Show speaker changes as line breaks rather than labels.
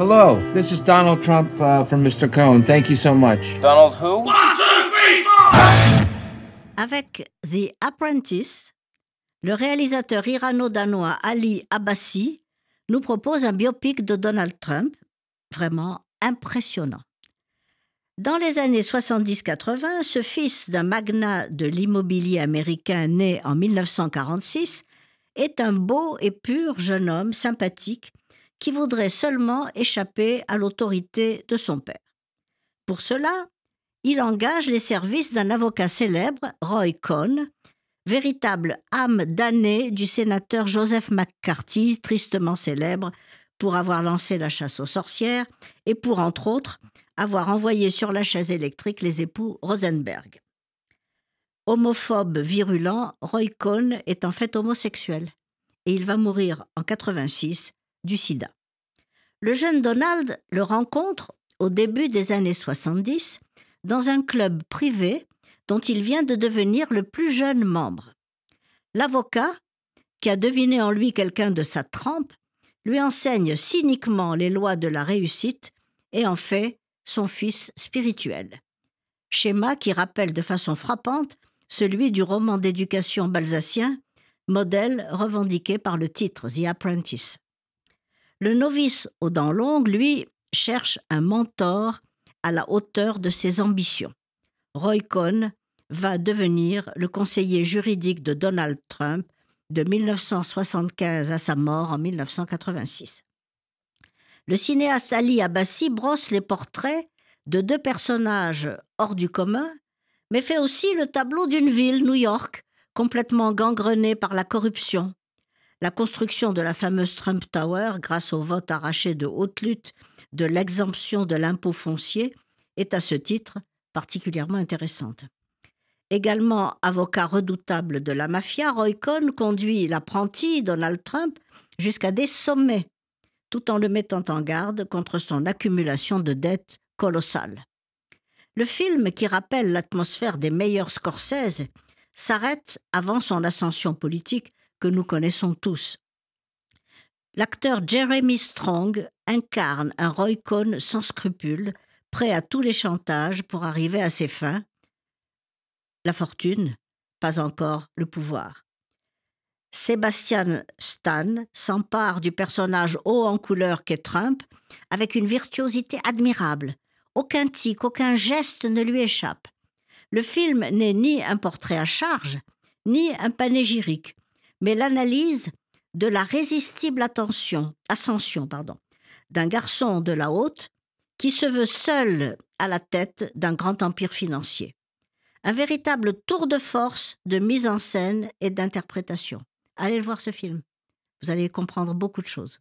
Hello, this is Donald Trump from Mr. Cohn. Thank you so much.
Donald who?
1, 2, 3, 4!
Avec The Apprentice, le réalisateur irano-danois Ali Abbasi nous propose un biopic de Donald Trump, vraiment impressionnant. Dans les années 70-80, ce fils d'un magnat de l'immobilier américain né en 1946 est un beau et pur jeune homme sympathique qui voudrait seulement échapper à l'autorité de son père. Pour cela, il engage les services d'un avocat célèbre, Roy Cohn, véritable âme damnée du sénateur Joseph McCarthy, tristement célèbre pour avoir lancé la chasse aux sorcières et pour, entre autres, avoir envoyé sur la chaise électrique les époux Rosenberg. Homophobe virulent, Roy Cohn est en fait homosexuel et il va mourir en 86 du sida. Le jeune Donald le rencontre au début des années 70 dans un club privé dont il vient de devenir le plus jeune membre. L'avocat, qui a deviné en lui quelqu'un de sa trempe, lui enseigne cyniquement les lois de la réussite et en fait son fils spirituel. Schéma qui rappelle de façon frappante celui du roman d'éducation balsacien, modèle revendiqué par le titre The Apprentice. Le novice aux dents longues, lui, cherche un mentor à la hauteur de ses ambitions. Roy Cohn va devenir le conseiller juridique de Donald Trump de 1975 à sa mort en 1986. Le cinéaste Ali Abbasi brosse les portraits de deux personnages hors du commun, mais fait aussi le tableau d'une ville, New York, complètement gangrenée par la corruption. La construction de la fameuse Trump Tower, grâce au vote arraché de haute lutte de l'exemption de l'impôt foncier, est à ce titre particulièrement intéressante. Également avocat redoutable de la mafia, Roy Cohn conduit l'apprenti Donald Trump jusqu'à des sommets, tout en le mettant en garde contre son accumulation de dettes colossales. Le film, qui rappelle l'atmosphère des meilleurs Scorsese, s'arrête avant son ascension politique que nous connaissons tous. L'acteur Jeremy Strong incarne un Roy Cohn sans scrupules, prêt à tous les chantages pour arriver à ses fins. La fortune, pas encore le pouvoir. Sebastian Stan s'empare du personnage haut en couleur qu'est Trump avec une virtuosité admirable. Aucun tic, aucun geste ne lui échappe. Le film n'est ni un portrait à charge, ni un panégyrique, mais l'analyse de la résistible ascension d'un garçon de la haute qui se veut seul à la tête d'un grand empire financier. Un véritable tour de force de mise en scène et d'interprétation. Allez le voir ce film, vous allez comprendre beaucoup de choses.